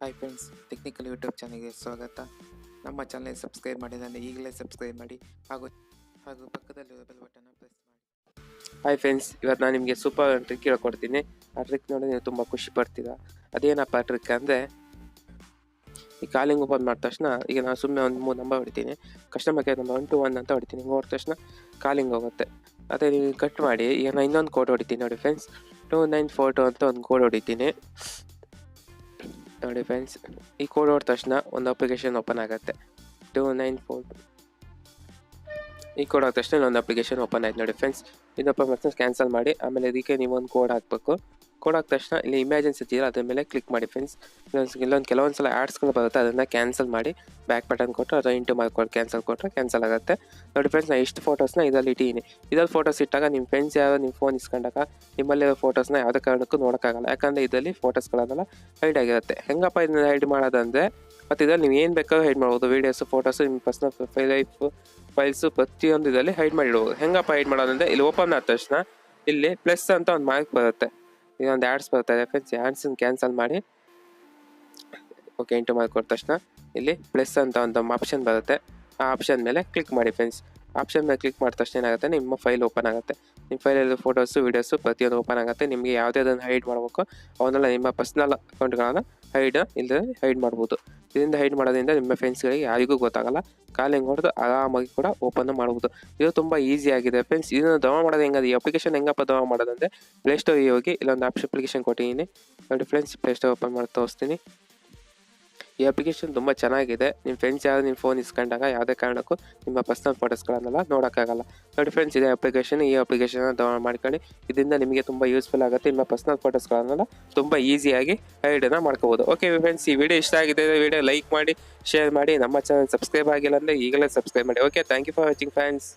Hi friends, technical YouTube ಚಾನಲ್ಗೆ ಸ್ವಾಗತ. ನಮ್ಮ ಚಾನಲ್ ಸಬ್ಸ್ಕ್ರೈಬ್ ಮಾಡಿದರೆ ಈಗಲೇ ಸಬ್ಸ್ಕ್ರೈಬ್ ಮಾಡಿ ಹಾಗೂ ಪಕ್ಕದಲ್ಲಿರೋ ಬೆಲ್ ಬಟನ್ನ ಪ್ರೆಸ್ ಮಾಡಿ. ಹಾಯ್ ಫ್ರೆಂಡ್ಸ್, ಇವತ್ತು ನಾನು ನಿಮಗೆ ಸೂಪರ್ ಟ್ರಿಕ್ ಹೇಳ್ಕೊಡ್ತೀನಿ. ಆ ಟ್ರಿಕ್ ನೋಡಿ ನೀವು ತುಂಬ ಖುಷಿ ಪಡ್ತೀರಾ. ಅದೇನಪ್ಪ ಟ್ರಿಕ್ ಅಂದರೆ, ಈ ಕಾಲಿಂಗ್ ಓಪನ್ ಮಾಡಿದ ತಕ್ಷಣ ಈಗ ನಾನು ಸುಮ್ಮನೆ ಒಂದು 3 ನಂಬರ್ ಹೊಡಿತೀನಿ. ಕಸ್ಟಮರ್ ಕೇರ್ ನಂಬರ್ 121 ಅಂತ ಹೊಡಿತೀನಿ. ಹೊಡೆದ ತಕ್ಷಣ ಕಾಲಿಂಗ್ ಹೋಗುತ್ತೆ. ಅದೇ ನೀವು ಕಟ್ ಮಾಡಿ ಈಗ ನಾನು ಇನ್ನೊಂದು ಕೋಡ್ ಹೊಡಿತೀನಿ ನೋಡಿ ಫ್ರೆಂಡ್ಸ್. 2942 ಅಂತ ಒಂದು ಕೋಡ್ ಹೊಡಿತೀನಿ ನೋಡಿ ಫ್ರೆಂಡ್ಸ್. ಈ ಕೋಡ್ ಹೊಡೆದ ತಕ್ಷಣ ಒಂದು ಅಪ್ಲಿಕೇಶನ್ ಓಪನ್ ಆಗುತ್ತೆ. 2942 ಈ ಕೋಡ್ ಆದ ತಕ್ಷಣ ಒಂದು ಅಪ್ಲಿಕೇಶನ್ ಓಪನ್ ಆಯ್ತು ನೋಡಿ ಫ್ರೆಂಡ್ಸ್. ಇದಪ್ಪ ಮತ್ತೆ ಕ್ಯಾನ್ಸಲ್ ಮಾಡಿ, ಆಮೇಲೆ ಇದಕ್ಕೆ ನೀವು ಒಂದು ಕೋಡ್ ಹಾಕಬೇಕು. ಕೋಡ್ ಹಾಕಿದ ತಕ್ಷಣ ಇಲ್ಲಿ ಇಮೇಜಸ್ ಇದೆಯಲ್ಲ ಅದ್ರ ಮೇಲೆ ಕ್ಲಿಕ್ ಮಾಡಿ ಫ್ರೆಂಡ್ಸ್. ಕೆಲವೊಂದು ಸಲ ಆ್ಯಡ್ಸ್ಗಳು ಬರುತ್ತೆ, ಅದನ್ನು ಕ್ಯಾನ್ಸಲ್ ಮಾಡಿ ಬ್ಯಾಕ್ ಬಟನ್ ಕೊಟ್ಟು ಅಥವಾ ಇಂಟು ಮಾಡಿ ಕ್ಯಾನ್ಸಲ್ ಕೊಟ್ಟರೆ ಕ್ಯಾನ್ಸಲ್ ಆಗುತ್ತೆ ನೋಡಿ ಫ್ರೆಂಡ್ಸ್. ನಾನು ಇಷ್ಟು ಫೋಟೋಸ್ನ ಇದರಲ್ಲಿ ಇಟ್ಟಿದ್ದೀನಿ. ಇದರಲ್ಲಿ ಫೋಟೋಸ್ ಇಟ್ಟಾಗ ನಿಮ್ಮ ಫ್ರೆಂಡ್ಸ್ ಯಾರು ನಿಮ್ಮ ಫೋನ್ ಇಸ್ಕೊಂಡಾಗ ನಿಮ್ಮಲ್ಲಿರೋ ಫೋಟೋಸ್ನ ಯಾವುದೇ ಕಾರಣಕ್ಕೂ ನೋಡೋಕ್ಕಾಗಲ್ಲ. ಯಾಕಂದರೆ ಇದರಲ್ಲಿ ಫೋಟೋಸ್ಗಳನ್ನೆಲ್ಲ ಹೈಡ್ ಆಗಿರುತ್ತೆ. ಹೆಂಗಪ್ಪ ಇದನ್ನ ಹೈಡ್ ಮಾಡೋದಂದರೆ, ಮತ್ತು ಇದರಲ್ಲಿ ನೀವು ಏನು ಬೇಕಾದ್ರೂ ಹೈಡ್ ಮಾಡ್ಬೋದು. ವೀಡಿಯೋಸು, ಫೋಟೋಸು, ನಿಮ್ಮ ಪರ್ಸ್ನಲ್ ಲೈಫ್ ಫೈಲ್ಸು ಪ್ರತಿಯೊಂದು ಇದರಲ್ಲಿ ಹೈಡ್ ಮಾಡಿಡ್ಬೋದು. ಹೆಂಗಪ್ಪ ಹೈಡ್ ಮಾಡೋದಂದರೆ, ಇಲ್ಲಿ ಓಪನ್ ಆದ ತಕ್ಷಣ ಇಲ್ಲಿ ಪ್ಲಸ್ ಅಂತ ಒಂದು ಮಾರ್ಕ್ ಬರುತ್ತೆ. ಇದೊಂದು ಆ್ಯಡ್ಸ್ ಬರ್ತಾರೆ ಫ್ರೆಂಡ್ಸ್. ಆ್ಯಡ್ಸನ್ನು ಕ್ಯಾನ್ಸಲ್ ಮಾಡಿ ಓಕೆ ಇಂಟು ಮಾರ್ಕ್ ಕೊಟ್ಟ ತಕ್ಷಣ ಇಲ್ಲಿ ಪ್ಲಸ್ ಅಂತ ಒಂದು ಆಪ್ಷನ್ ಬರುತ್ತೆ. ಆ ಆಪ್ಷನ್ ಮೇಲೆ ಕ್ಲಿಕ್ ಮಾಡಿ ಫ್ರೆಂಡ್ಸ್. ಆಪ್ಷನ್ ಮೇಲೆ ಕ್ಲಿಕ್ ಮಾಡಿದ ತಕ್ಷಣ ಏನಾಗುತ್ತೆ, ನಿಮ್ಮ ಫೈಲ್ ಓಪನ್ ಆಗುತ್ತೆ. ನಿಮ್ಮ ಫೈಲಲ್ಲಿ ಫೋಟೋಸು, ವೀಡಿಯೋಸು ಪ್ರತಿಯೊಂದು ಓಪನ್ ಆಗುತ್ತೆ. ನಿಮಗೆ ಯಾವುದೇ ಅದನ್ನು ಹೈಡ್ ಮಾಡಬೇಕು ಅವನ್ನೆಲ್ಲ ನಿಮ್ಮ ಪರ್ಸ್ನಲ್ ಅಕೌಂಟ್ಗಳನ್ನು ಹೈಡ್ ಮಾಡ್ಬೋದು. ಇದರಿಂದ ಹೈಡ್ ಮಾಡೋದ್ರಿಂದ ನಿಮ್ಮ ಫ್ರೆಂಡ್ಸ್ಗಳಿಗೆ ಯಾರಿಗೂ ಗೊತ್ತಾಗಲ್ಲ. ಕಾಲಿಂಗ್ ಹೊಡೆದು ಆರಾಮಾಗಿ ಕೂಡ ಓಪನ್ ಮಾಡ್ಬೋದು. ಇದು ತುಂಬ ಈಸಿ ಆಗಿದೆ ಫ್ರೆಂಡ್ಸ್. ಇದನ್ನು ಡೌನ್ಲೋಡ್ ಮಾಡೋದು ಹೆಂಗದು, ಈ ಅಪ್ಲಿಕೇಶನ್ ಹೆಂಗಪ್ಪ ಡೌನ್ಲೋಡ್ ಮಾಡೋದಂದರೆ, ಪ್ಲೇಸ್ಟೋರಿಗೆ ಹೋಗಿ ಇಲ್ಲೊಂದು ಅಪ್ಲಿಕೇಶನ್ ಕೊಟ್ಟಿದ್ದೀನಿ ನೋಡಿ ಫ್ರೆಂಡ್ಸ್. ಪ್ಲೇಸ್ಟೋರ್ ಓಪನ್ ಮಾಡಿ ತೋರಿಸ್ತೀನಿ. ಈ ಅಪ್ಲಿಕೇಶನ್ ತುಂಬ ಚೆನ್ನಾಗಿದೆ. ನಿಮ್ಮ ಫ್ರೆಂಡ್ಸ್ ಯಾರು ನಿಮ್ಮ ಫೋನ್ ಇಸ್ಕೊಂಡಾಗ ಯಾವುದೇ ಕಾರಣಕ್ಕೂ ನಿಮ್ಮ ಪರ್ಸ್ನಲ್ ಫೋಟೋಸ್ಗಳನ್ನೆಲ್ಲ ನೋಡೋಕ್ಕಾಗಲ್ಲ ನೋಡಿ ಫ್ರೆಂಡ್ಸ್. ಇದೇ ಅಪ್ಲಿಕೇಶನ್. ಈ ಅಪ್ಲಿಕೇಶನ್ನ ಡೌನ್ಲೋಡ್ ಮಾಡ್ಕೊಳ್ಳಿ. ಇದರಿಂದ ನಿಮಗೆ ತುಂಬ ಯೂಸ್ಫುಲ್ ಆಗುತ್ತೆ. ನಿಮ್ಮ ಪರ್ಸ್ನಲ್ ಫೋಟೋಸ್ಗಳನ್ನೆಲ್ಲ ತುಂಬ ಈಸಿಯಾಗಿ ಹೈಡನ್ನು ಮಾಡ್ಕೋಬೋದು. ಓಕೆ ಫ್ರೆಂಡ್ಸ್, ಈ ವಿಡಿಯೋ ಇಷ್ಟ ಆಗಿದೆ, ವಿಡಿಯೋ ಲೈಕ್ ಮಾಡಿ, ಶೇರ್ ಮಾಡಿ. ನಮ್ಮ ಚಾನಲ್ ಸಬ್ಸ್ಕ್ರೈಬ್ ಆಗಿಲ್ಲ ಅಂದರೆ ಈಗಲೇ ಸಬ್ಸ್ಕ್ರೈಬ್ ಮಾಡಿ. Okay, thank you for watching friends.